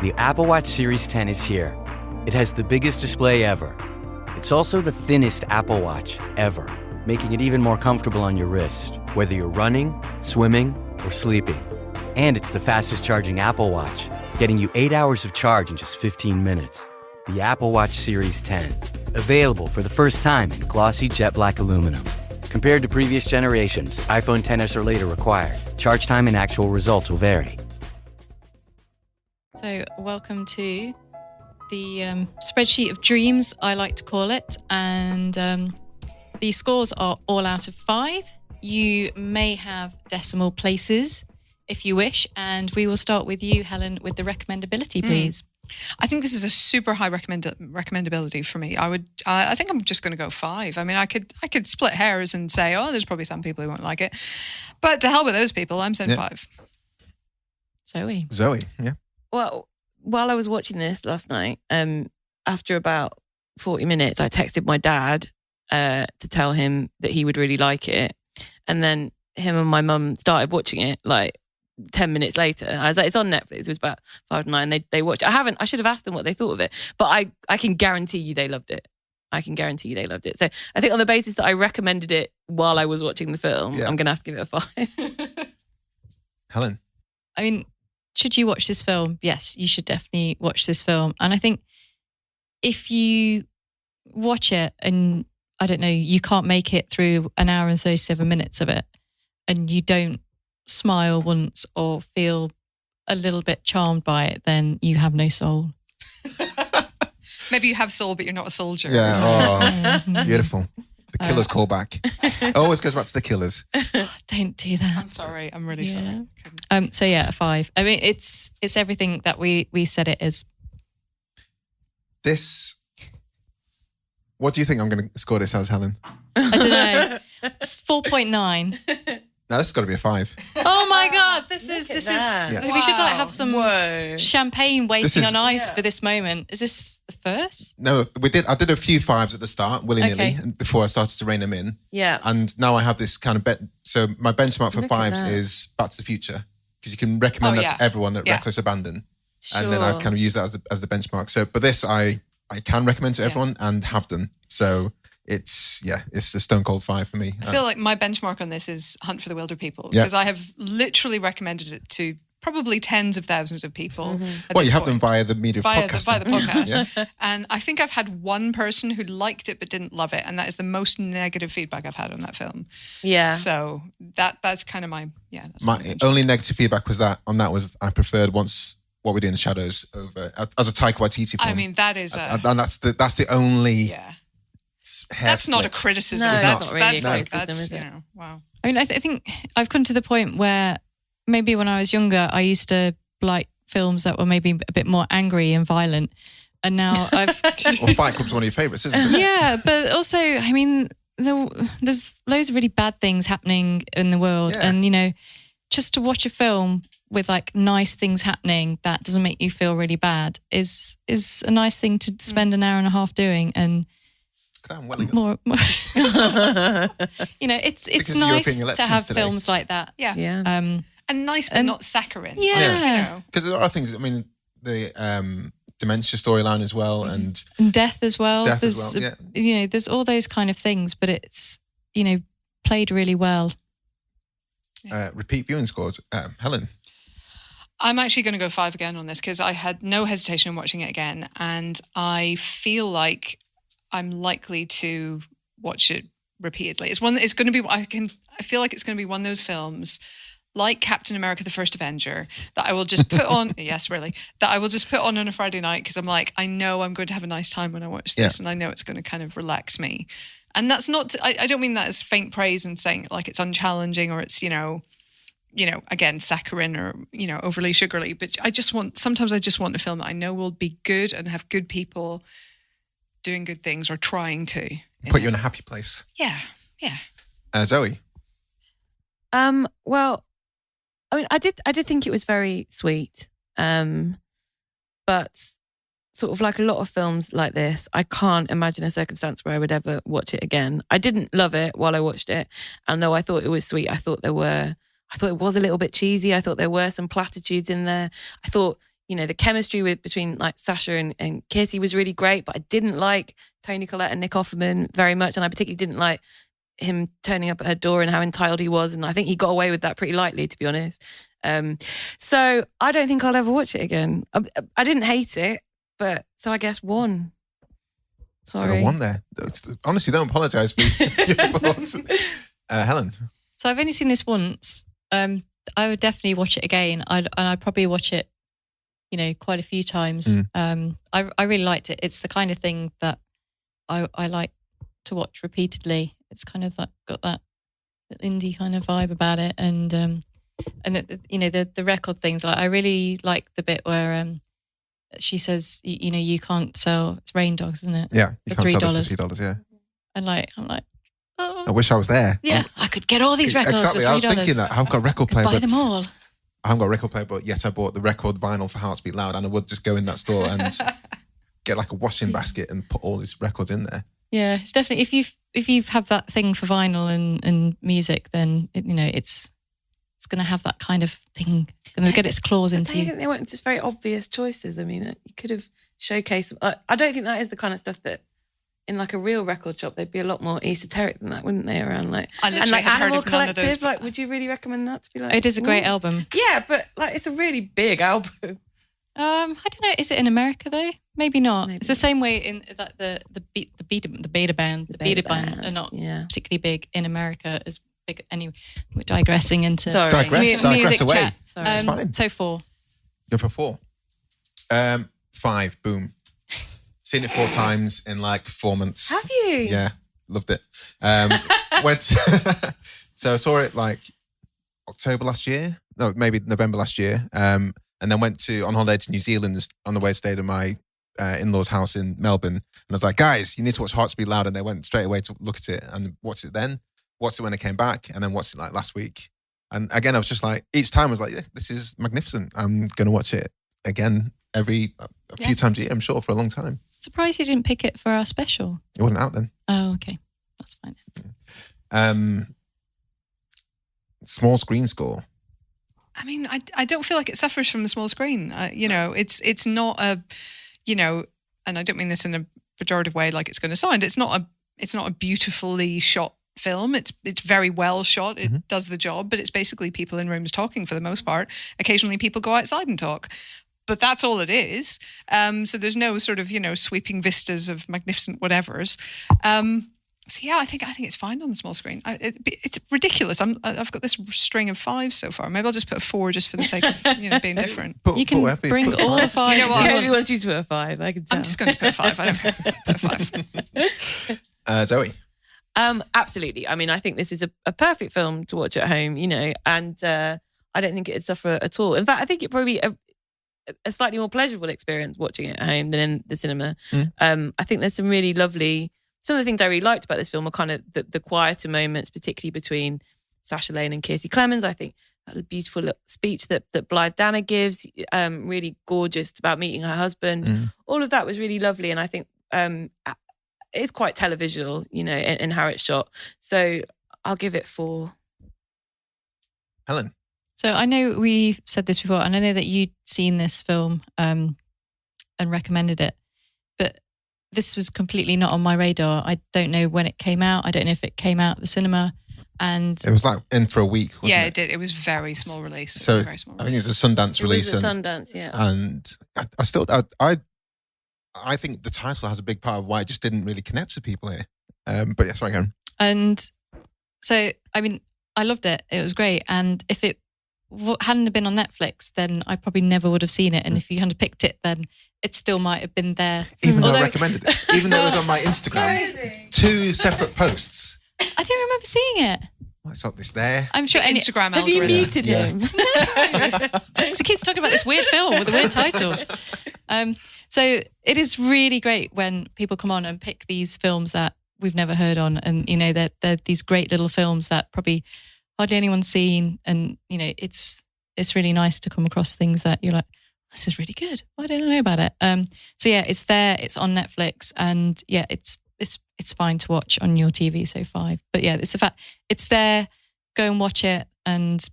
Speaker 7: The Apple Watch Series 10 is here. It has the biggest display ever. It's also the thinnest Apple Watch ever, making it even more comfortable on your wrist, whether you're running, swimming, or sleeping. And it's the fastest charging Apple Watch, getting you 8 hours of charge in just 15 minutes. the Apple Watch Series 10. Available for the first time in glossy jet black aluminum. Compared to previous generations, iPhone XS or later required. Charge time and actual results will vary.
Speaker 4: So, welcome to the spreadsheet of dreams, I like to call it. And the scores are all out of 5. You may have decimal places if you wish. And we will start with you, Helen, with the recommendability, please.
Speaker 6: I think this is a super high recommendability for me. I think I'm just going to go 5. I mean, I could split hairs and say, oh, there's probably some people who won't like it, but to hell with those people. I'm saying 5.
Speaker 4: Zoe,
Speaker 5: yeah.
Speaker 3: Well, while I was watching this last night, after about 40 minutes, I texted my dad to tell him that he would really like it, and then him and my mum started watching it like 10 minutes later. I was like, it's on Netflix. It was about 5 to 9. They watched. I should have asked them what they thought of it, but I can guarantee you they loved it. So I think on the basis that I recommended it while I was watching the film, I'm going to have to give it a 5.
Speaker 5: Helen?
Speaker 4: I mean, should you watch this film? Yes, you should definitely watch this film. And I think if you watch it and, I don't know, you can't make it through an hour and 37 minutes of it, and you don't smile once or feel a little bit charmed by it, then you have no soul.
Speaker 6: Maybe you have soul, but you're not a soldier.
Speaker 5: Yeah, beautiful. The Killers call back. It always goes back to the Killers.
Speaker 4: Don't do that.
Speaker 6: I'm sorry. I'm really sorry.
Speaker 4: So yeah, a 5. I mean, it's everything that we said it is.
Speaker 5: This. What do you think I'm going to score this as, Helen?
Speaker 4: I don't know. 4.9.
Speaker 5: No, this has got to be a 5.
Speaker 4: Oh my God! This is.
Speaker 5: Yeah.
Speaker 4: We should like have some champagne waiting on ice for this moment. Is this the first?
Speaker 5: No, we did. I did a few 5s at the start, willy-nilly, before I started to rein them in.
Speaker 3: Yeah.
Speaker 5: And now I have this kind of So my benchmark for
Speaker 3: Look at
Speaker 5: 5s
Speaker 3: that.
Speaker 5: is Back to the Future, because you can recommend that to everyone at Reckless Abandon, and then I kind of use that as the benchmark. So, but this I can recommend to everyone and have done. So. It's a stone cold 5 for me.
Speaker 6: I feel like my benchmark on this is Hunt for the Wilder People, because I have literally recommended it to probably tens of thousands of people.
Speaker 5: Well, you have them via the media
Speaker 6: via the
Speaker 5: podcast.
Speaker 6: podcast. And I think I've had one person who liked it but didn't love it, and that is the most negative feedback I've had on that film.
Speaker 3: Yeah.
Speaker 6: So that's kind of my
Speaker 5: my only negative feedback was I preferred What We Do in the Shadows over as a Taika Waititi film.
Speaker 6: I mean, that is
Speaker 5: and that's the only.
Speaker 6: Yeah. That's not a criticism.
Speaker 3: No,
Speaker 6: that's
Speaker 3: not really
Speaker 6: that's
Speaker 3: a
Speaker 6: like
Speaker 3: criticism,
Speaker 6: that's,
Speaker 3: is it?
Speaker 6: wow.
Speaker 4: I mean, I think I've come to the point where maybe when I was younger, I used to like films that were maybe a bit more angry and violent, and now I've.
Speaker 5: Well, Fight Club's one of your favourites, isn't it?
Speaker 4: Yeah, but also, I mean, there's loads of really bad things happening in the world, and just to watch a film with like nice things happening that doesn't make you feel really bad is a nice thing to spend an hour and a half doing. And more it's nice to have films like that.
Speaker 6: And nice but not saccharine.
Speaker 5: Because there are things, I mean, the dementia storyline as well, and
Speaker 4: death as well. There's all those kind of things, but it's played really well.
Speaker 5: Repeat viewing scores. Helen?
Speaker 6: I'm actually going to go 5 again on this, because I had no hesitation in watching it again, and I feel like I'm likely to watch it repeatedly. It's going to be. I feel like it's going to be one of those films, like Captain America: The First Avenger, that I will just put on. Yes, really. That I will just put on a Friday night, because I'm like, I know I'm going to have a nice time when I watch this, and I know it's going to kind of relax me. And that's not. I don't mean that as faint praise and saying like it's unchallenging or it's again saccharine or overly sugary. But sometimes I just want a film that I know will be good and have good people doing good things or trying to.
Speaker 5: Put you in a happy place.
Speaker 6: Yeah.
Speaker 5: Zoe?
Speaker 3: Well, I mean, I did think it was very sweet. But sort of like a lot of films like this, I can't imagine a circumstance where I would ever watch it again. I didn't love it while I watched it. And though I thought it was sweet, I thought it was a little bit cheesy. I thought there were some platitudes in there. I thought, the chemistry between like Sasha and Kiersey was really great, but I didn't like Toni, Collette and Nick Offerman very much. And I particularly didn't like him turning up at her door and how entitled he was. And I think he got away with that pretty lightly, to be honest. So I don't think I'll ever watch it again. I didn't hate it, but so I guess 1.
Speaker 5: Got a
Speaker 3: Sorry.
Speaker 5: 1 there. Honestly, don't apologise for your thoughts. Helen?
Speaker 4: So I've only seen this once. I would definitely watch it again. I'd probably watch it, quite a few times. I really liked it. It's the kind of thing that I like to watch repeatedly. It's kind of got that indie kind of vibe about it, and the record things. Like, I really like the bit where she says, you can't sell, it's Rain Dogs, isn't it?
Speaker 5: Yeah, you
Speaker 4: for
Speaker 5: can't sell
Speaker 4: $3.
Speaker 5: it for $3, yeah.
Speaker 4: And I'm like, oh.
Speaker 5: I wish I was there.
Speaker 4: Yeah, I could get all these records
Speaker 5: Exactly,
Speaker 4: for $3.
Speaker 5: I was thinking that. I haven't got a record player,
Speaker 4: buy
Speaker 5: but
Speaker 4: them all.
Speaker 5: I haven't got a record player, but yet I bought the record vinyl for Hearts Beat Loud, and I would just go in that store and get like a washing basket and put all these records in there.
Speaker 4: Yeah, it's definitely, if you have that thing for vinyl and music, then it's going to have that kind of thing, going to get its claws into
Speaker 3: I
Speaker 4: you.
Speaker 3: think they went into very obvious choices. I mean, you could have showcased. I don't think that is the kind of stuff that in like a real record shop they'd be a lot more esoteric than that, wouldn't they? Around
Speaker 6: I literally had heard
Speaker 3: Animal
Speaker 6: of none of
Speaker 3: Collective.
Speaker 6: those.
Speaker 3: Like, would you really recommend that to be like?
Speaker 4: It is a great
Speaker 3: ooh?
Speaker 4: album.
Speaker 3: Yeah, but like it's a really big album.
Speaker 4: I don't know. Is it in America though? Maybe not.
Speaker 3: Maybe
Speaker 4: It's the same way in that the beta band are not particularly big in America as big. Anyway, we're digressing into
Speaker 5: Digress
Speaker 4: music
Speaker 5: away.
Speaker 4: chat.
Speaker 5: It's fine.
Speaker 4: So 4.
Speaker 5: Go for 4. 5. Boom. Seen it 4 times in like 4 months.
Speaker 3: Have you?
Speaker 5: Yeah, loved it. Went. So I saw it like October last year. No, maybe November last year. And then went on holiday to New Zealand. On the way, stayed at my in-laws' house in Melbourne. And I was like, guys, you need to watch Hearts Beat Loud. And they went straight away to look at it and watched it then. Watched it when I came back, and then watched it like last week. And again, I was just like, each time I was like, this is magnificent. I'm going to watch it again a few times a year, I'm sure, for a long time.
Speaker 4: Surprised you didn't pick it for our special.
Speaker 5: It wasn't out then.
Speaker 4: Oh, okay. That's fine.
Speaker 5: Small screen score.
Speaker 6: I mean, I don't feel like it suffers from the small screen. It's not a, and I don't mean this in a pejorative way like it's going to sound. It's not a beautifully shot film. It's very well shot. It does the job, but it's basically people in rooms talking for the most part. Occasionally people go outside and talk. But that's all it is. So there's no sort of, sweeping vistas of magnificent whatevers. So yeah, I think it's fine on the small screen. It's ridiculous. I've got this string of 5 so far. Maybe I'll just put a 4 just for the sake of being different.
Speaker 4: You can bring all the 5.
Speaker 6: You know what?
Speaker 3: Kobe wants you to put a 5. I can tell.
Speaker 6: I'm just going to put a 5. I don't care. Put a 5.
Speaker 5: Zoe.
Speaker 3: Absolutely. I mean, I think this is a perfect film to watch at home. And I don't think it'd suffer at all. In fact, I think it probably be a slightly more pleasurable experience watching it at home than in the cinema. I think there's some really lovely. Some of the things I really liked about this film are kind of the quieter moments, particularly between Sasha Lane and Kiersey Clemons. I think that beautiful speech that Blythe Danner gives, really gorgeous, about meeting her husband. All of that was really lovely, and I think it's quite televisual, in how it's shot. So I'll give it 4.
Speaker 5: Helen.
Speaker 4: So I know we've said this before, and I know that you'd seen this film and recommended it, but this was completely not on my radar. I don't know when it came out. I don't know if it came out at the cinema. And
Speaker 5: it was like in for a week, wasn't
Speaker 6: yeah,
Speaker 5: it?
Speaker 6: it did. It was very small release.
Speaker 5: So
Speaker 6: it was a very small
Speaker 5: I
Speaker 6: release.
Speaker 5: think it was a Sundance release.
Speaker 3: It was a Sundance, yeah.
Speaker 5: And I think the title has a big part of why it just didn't really connect with people here. But yeah, sorry, Karen.
Speaker 4: And so, I mean, I loved it. It was great. And if it hadn't have been on Netflix, then I probably never would have seen it. And if you hadn't picked it, then it still might have been there.
Speaker 5: Even though I recommended it. Even though it was on my Instagram. 2 separate posts.
Speaker 4: I don't remember seeing it.
Speaker 5: Well, it's not this there.
Speaker 4: I'm sure
Speaker 6: Instagram
Speaker 3: Have you
Speaker 6: algorithm.
Speaker 3: muted him?
Speaker 4: Because he keeps talking about this weird film with a weird title. So it is really great when people come on and pick these films that we've never heard on. And, they're these great little films that probably hardly anyone's seen. And, it's really nice to come across things that you're like, this is really good. Why didn't I know about it? So yeah, it's there. It's on Netflix. And yeah, it's fine to watch on your TV, so 5. But yeah, it's the fact it's there. Go and watch it, and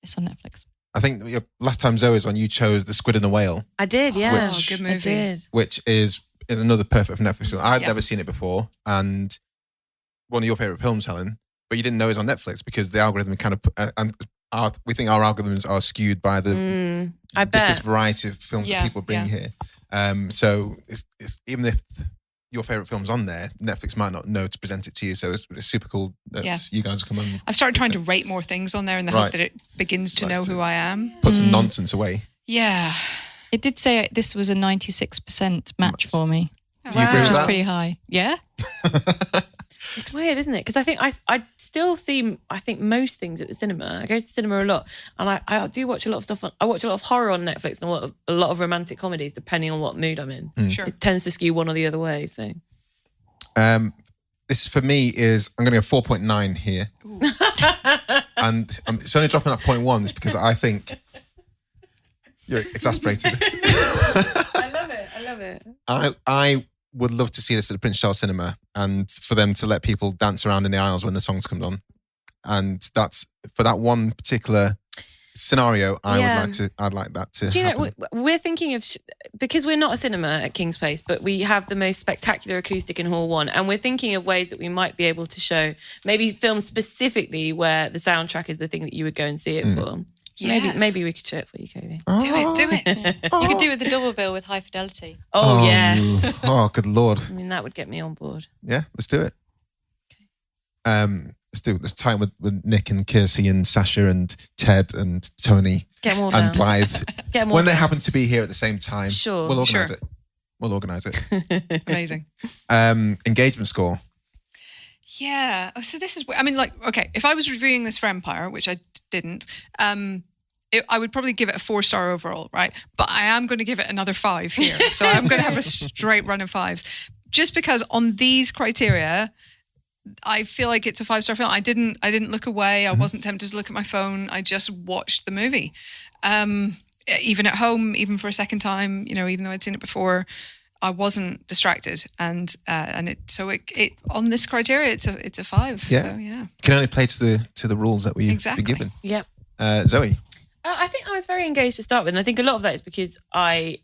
Speaker 4: it's on Netflix.
Speaker 5: I think last time Zoe was on, you chose The Squid and the Whale.
Speaker 3: I did, yeah.
Speaker 5: Which-
Speaker 6: good
Speaker 3: I
Speaker 6: movie.
Speaker 3: did.
Speaker 5: Which is another perfect Netflix film. I've
Speaker 6: Yeah.
Speaker 5: never seen it before, and one of your favourite films, Helen, but you didn't know it was on Netflix because the algorithm kind of we think our algorithms are skewed by the
Speaker 3: I
Speaker 5: biggest
Speaker 3: bet.
Speaker 5: variety of films that
Speaker 6: Yeah,
Speaker 5: people bring
Speaker 6: yeah.
Speaker 5: here. So it's even if your favorite film's on there, Netflix might not know to present it to you. So it's super cool that you guys come on.
Speaker 6: I've started trying to rate more things on there in the hope that it begins to know who I am.
Speaker 5: Put some nonsense away.
Speaker 6: Yeah.
Speaker 4: It did say this was a 96% match for me.
Speaker 5: Do you agree
Speaker 4: Which
Speaker 5: with
Speaker 4: is
Speaker 5: that?
Speaker 4: pretty high. Yeah.
Speaker 3: It's weird, isn't it? Because I think I still see, I think most things at the cinema. I go to the cinema a lot, and I do watch a lot of stuff. I watch a lot of horror on Netflix and a lot of romantic comedies, depending on what mood I'm in.
Speaker 6: Sure.
Speaker 3: It tends to skew one or the other way. So,
Speaker 5: this for me is, I'm going to go 4.9 here. And it's only dropping at 0.1 is because I think you're exasperated.
Speaker 3: I love it.
Speaker 5: I would love to see this at the Prince Charles Cinema, and for them to let people dance around in the aisles when the songs come on. And that's for that one particular scenario. I'd like that to
Speaker 3: Do you
Speaker 5: happen.
Speaker 3: know, we're thinking of, because we're not a cinema at King's Place, but we have the most spectacular acoustic in Hall 1, and we're thinking of ways that we might be able to show maybe films specifically where the soundtrack is the thing that you would go and see it for.
Speaker 6: Yes.
Speaker 3: Maybe we could show it for you, Kobe.
Speaker 6: Do it.
Speaker 4: You could do it with the double bill with High Fidelity.
Speaker 3: Oh, yes.
Speaker 5: Oh, good Lord.
Speaker 3: I mean, that would get me on board.
Speaker 5: Yeah, let's do it. Let's do it. Let's tie it with Nick and Kiersey and Sasha and Ted and Toni
Speaker 3: Get them all
Speaker 5: and
Speaker 3: down.
Speaker 5: Blythe.
Speaker 3: Get them all
Speaker 5: When they
Speaker 3: down.
Speaker 5: happen to be here at the same time,
Speaker 3: Sure.
Speaker 5: we'll organise
Speaker 6: Sure.
Speaker 5: it. We'll organise it.
Speaker 6: Amazing.
Speaker 5: Engagement score.
Speaker 6: Yeah. So this is, I mean, like, okay, if I was reviewing this for Empire, which I didn't, I would probably give it a 4-star overall, right? But I am going to give it another 5 here. So I'm going to have a straight run of 5s. Just because on these criteria, I feel like it's a 5-star film. I didn't look away. I wasn't tempted to look at my phone. I just watched the movie. Even at home, even for a second time, even though I'd seen it before, I wasn't distracted, and it on this criteria, it's a 5.
Speaker 5: Yeah.
Speaker 6: So, yeah.
Speaker 5: Can only play to the rules that we've
Speaker 6: Exactly.
Speaker 5: been given.
Speaker 3: Yep.
Speaker 5: Zoe.
Speaker 3: I think I was very engaged to start with, and I think a lot of that is because I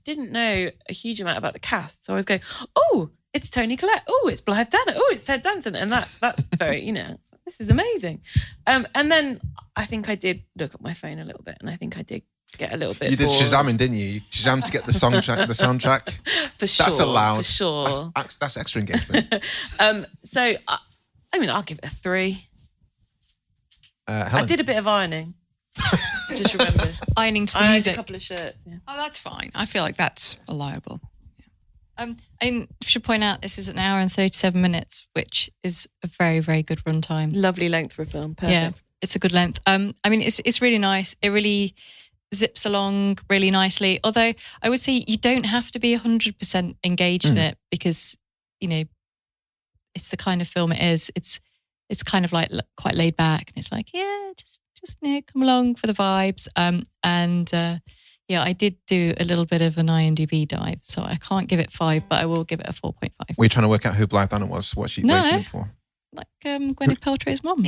Speaker 3: didn't know a huge amount about the cast. So I was going, oh, it's Toni Collette. Oh, it's Blythe Danner. Oh, it's Ted Danson. And that's very, this is amazing. And then I think I did look at my phone a little bit, and I think I did get a little bit
Speaker 5: You did
Speaker 3: bored.
Speaker 5: Shazamming, didn't you? You Shazam to get the soundtrack.
Speaker 3: For sure.
Speaker 5: That's allowed.
Speaker 3: For sure.
Speaker 5: That's extra engagement.
Speaker 3: So, I mean, I'll give it a 3.
Speaker 5: Helen.
Speaker 3: I did a bit of ironing. Just remembered.
Speaker 4: Ironing to the
Speaker 3: I ironed
Speaker 4: music.
Speaker 3: a couple of shirts. Yeah.
Speaker 6: Oh, that's fine. I feel like that's reliable.
Speaker 4: I should point out this is an hour and 37 minutes, which is a very, very good runtime.
Speaker 3: Lovely length for a film. Perfect.
Speaker 4: Yeah, it's a good length. I mean, it's really nice. It really zips along really nicely. Although I would say you don't have to be 100% engaged in it because, it's the kind of film it is. It's kind of like quite laid back, and it's like, yeah, just come along for the vibes. I did do a little bit of an IMDb dive, so I can't give it 5, but I will give it a 4.5.
Speaker 5: Were you trying to work out who Blythe Danner was? What she waiting for?
Speaker 4: Like Gwyneth Paltrow's mum.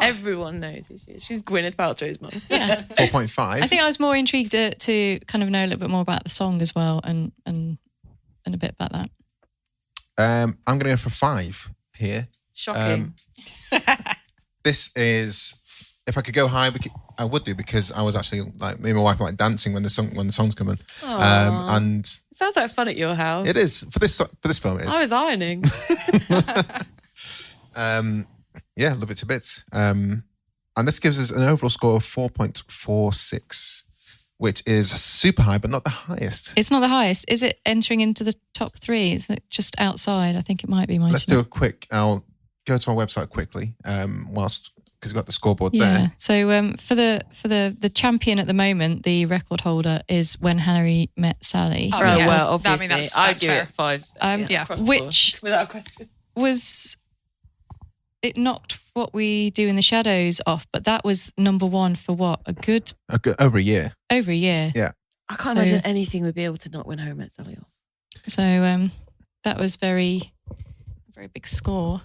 Speaker 3: Everyone knows who she is. She's Gwyneth Paltrow's mum.
Speaker 4: Yeah.
Speaker 5: 4.5.
Speaker 4: I think I was more intrigued to kind of know a little bit more about the song as well, and a bit about that.
Speaker 5: I'm going to go for 5 here.
Speaker 3: Shocking.
Speaker 5: This is, if I could go high, I would do, because I was actually like, me and my wife were like dancing when the songs come in. And
Speaker 3: Sounds like fun at your house.
Speaker 5: it is for this film. It is.
Speaker 3: I was ironing.
Speaker 5: Yeah, love it to bits. And this gives us an overall score of 4.46, which is super high, but not the highest.
Speaker 4: It's not the highest. Is it entering into the top 3? Is it just outside? I think it might be.
Speaker 5: Let's do a quick. I'll go to our website quickly, because we've got the scoreboard there.
Speaker 4: So for the champion at the moment, the record holder is When Harry Met Sally.
Speaker 6: Oh,
Speaker 3: Oh,
Speaker 6: yeah.
Speaker 3: well,
Speaker 6: I
Speaker 3: obviously.
Speaker 6: mean, that's
Speaker 3: I'd do
Speaker 6: fair.
Speaker 3: it 5. across the
Speaker 4: Which
Speaker 3: board, without a question.
Speaker 4: was, it knocked What We Do in the Shadows off, but that was number 1 for what?
Speaker 5: Over a year.
Speaker 4: Over a year.
Speaker 5: Yeah.
Speaker 3: I can't
Speaker 4: So-
Speaker 3: imagine anything would be able to knock When Harry Met Sally off.
Speaker 4: So that was very big score.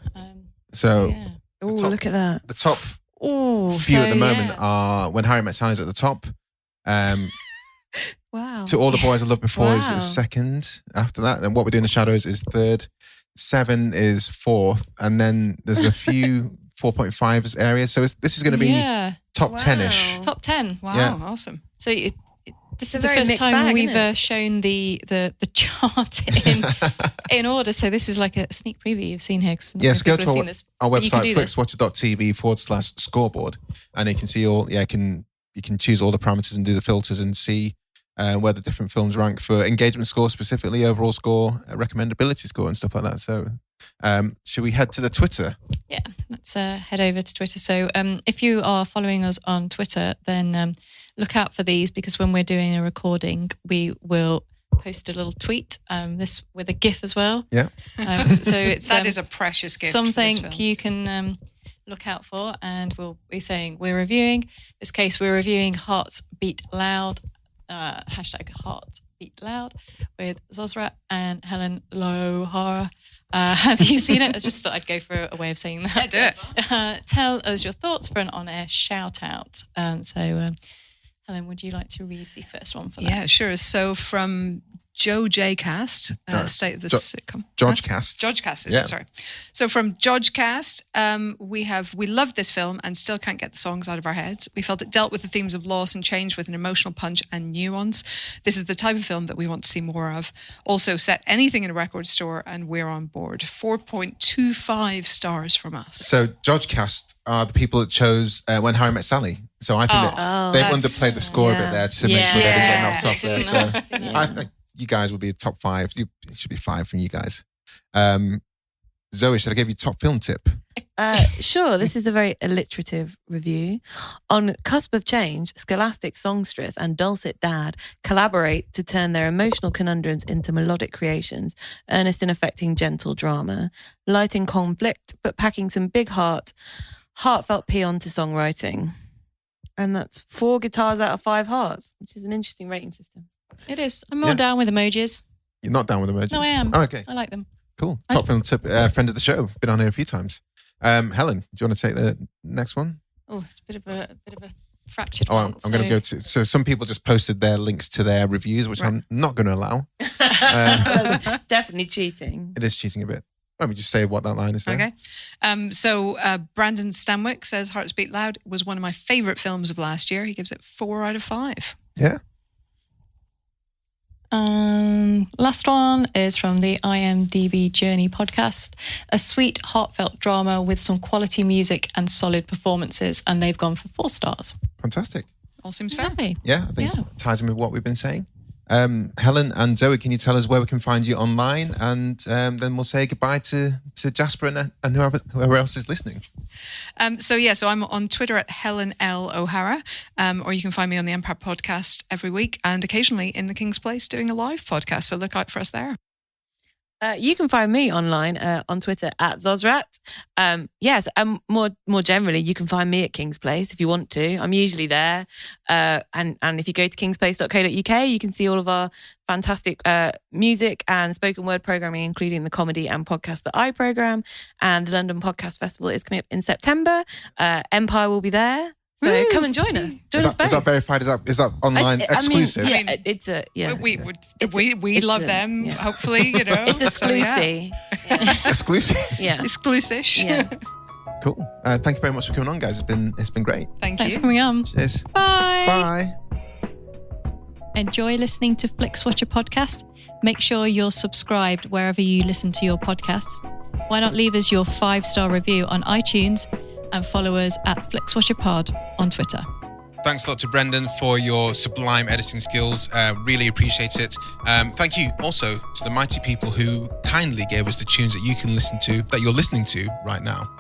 Speaker 5: So
Speaker 4: Yeah.
Speaker 3: Oh,
Speaker 5: top-
Speaker 3: look at that.
Speaker 5: the top
Speaker 4: Oh,
Speaker 5: few
Speaker 4: so,
Speaker 5: at the moment
Speaker 4: yeah.
Speaker 5: are When Harry Met Sally is at the top.
Speaker 3: Wow.
Speaker 5: To All the Boys I Loved Before is
Speaker 3: Wow.
Speaker 5: second after that. And What We Do in the Shadows is third. 7 is fourth. And then there's a few 4.5 areas. So this is going to be
Speaker 4: Yeah.
Speaker 5: top 10-ish.
Speaker 3: Wow.
Speaker 4: Top 10.
Speaker 6: Wow,
Speaker 5: Yeah.
Speaker 6: awesome.
Speaker 4: So This
Speaker 3: It's
Speaker 4: is
Speaker 3: a
Speaker 4: the
Speaker 3: very
Speaker 4: first
Speaker 3: mixed
Speaker 4: time
Speaker 3: bag,
Speaker 4: we've
Speaker 3: isn't it?
Speaker 4: shown the chart in order. So this is like a sneak preview you've seen here.
Speaker 5: Yes, go to our
Speaker 4: But you can
Speaker 5: website,
Speaker 4: do this.
Speaker 5: flixwatcher.tv/scoreboard, and you can see you can choose all the parameters and do the filters and see where the different films rank for engagement score specifically, overall score, recommendability score, and stuff like that. So, should we head to the Twitter?
Speaker 4: Yeah, let's head over to Twitter. So if you are following us on Twitter, then look out for these, because when we're doing a recording, we will post a little tweet, this with a GIF as well.
Speaker 5: Yeah.
Speaker 4: So it's
Speaker 6: That is a precious gift for this
Speaker 4: Something
Speaker 6: film.
Speaker 4: you can look out for, and we'll be saying we're reviewing. In this case, we're reviewing Hearts Beat Loud, #Hearts Beat Loud with Zosrat and Helen O'Hara. Have you seen it? I just thought I'd go for a way of saying that.
Speaker 6: Yeah, do
Speaker 4: it. Tell us your thoughts for an on-air shout-out. Helen, would you like to read the first one for that?
Speaker 6: Yeah, sure. So from Joe J. Cast, state of the sitcom.
Speaker 5: George Cast.
Speaker 6: George Cast,
Speaker 5: Yeah.
Speaker 6: sorry. So from George Cast, we loved this film and still can't get the songs out of our heads. We felt it dealt with the themes of loss and change with an emotional punch and nuance. This is the type of film that we want to see more of. Also, set anything in a record store and we're on board. 4.25 stars from us.
Speaker 5: So George Cast are the people that chose When Harry Met Sally. So I think they've underplayed the score a bit there to make sure they didn't get knocked off there. So I think you guys will be top 5. It should be 5 from you guys. Zoe, should I give you top film tip?
Speaker 8: Sure. This is a very alliterative review. On cusp of change, scholastic songstress and dulcet dad collaborate to turn their emotional conundrums into melodic creations, earnest and affecting gentle drama, light in conflict, but packing some big heartfelt paean to songwriting. And that's 4 guitars out of 5 hearts, which is an interesting rating system.
Speaker 4: It is. I'm more down with emojis.
Speaker 5: You're not down with emojis?
Speaker 4: No, I am.
Speaker 5: Oh, okay.
Speaker 4: I like them.
Speaker 5: Cool. Top film tip, friend of the show. Been on here a few times. Helen, do you want to take the next one?
Speaker 4: Oh, it's a bit of a fractured
Speaker 5: Oh,
Speaker 4: one.
Speaker 5: I'm going to go to... So some people just posted their links to their reviews, which I'm not going to allow.
Speaker 8: That's definitely cheating.
Speaker 5: It is cheating a bit. Let me just say what that line is there.
Speaker 6: Okay. So Brandon Stanwyck says Hearts Beat Loud was one of my favourite films of last year. He gives it 4 out of 5.
Speaker 5: Yeah.
Speaker 4: Last one is from the IMDb Journey podcast. A sweet, heartfelt drama with some quality music and solid performances, and they've gone for 4 stars.
Speaker 5: Fantastic.
Speaker 6: All seems fair.
Speaker 4: Lovely.
Speaker 5: Yeah, I think it ties in with what we've been saying. Helen and Zoe, can you tell us where we can find you online? And then we'll say goodbye to Jasper and whoever else is listening.
Speaker 6: So I'm on Twitter at Helen L. O'Hara, or you can find me on the Empire podcast every week and occasionally in the King's Place doing a live podcast. So look out for us there.
Speaker 8: You can find me online on Twitter at Zosrat. Yes, more generally, you can find me at King's Place if you want to. I'm usually there. And if you go to kingsplace.co.uk, you can see all of our fantastic music and spoken word programming, including the comedy and podcast that I program. And the London Podcast Festival is coming up in September. Empire will be there. So come and join us. Join us both.
Speaker 5: Is that verified? Is that online exclusive?
Speaker 6: We love them. Yeah. Hopefully,
Speaker 8: it's exclusive.
Speaker 5: Exclusive.
Speaker 8: Yeah,
Speaker 6: exclusive.
Speaker 8: Yeah.
Speaker 5: Cool. Thank you very much for coming on, guys. It's been great.
Speaker 4: Thanks for coming on.
Speaker 5: Cheers.
Speaker 4: Bye.
Speaker 5: Bye.
Speaker 4: Enjoy listening to Flixwatcher podcast? Make sure you're subscribed wherever you listen to your podcasts. Why not leave us your 5-star review on iTunes? And follow us at FlixWatcherPod on Twitter.
Speaker 5: Thanks a lot to Brendan for your sublime editing skills. Really appreciate it. Thank you also to the mighty people who kindly gave us the tunes that you can listen to, that you're listening to right now.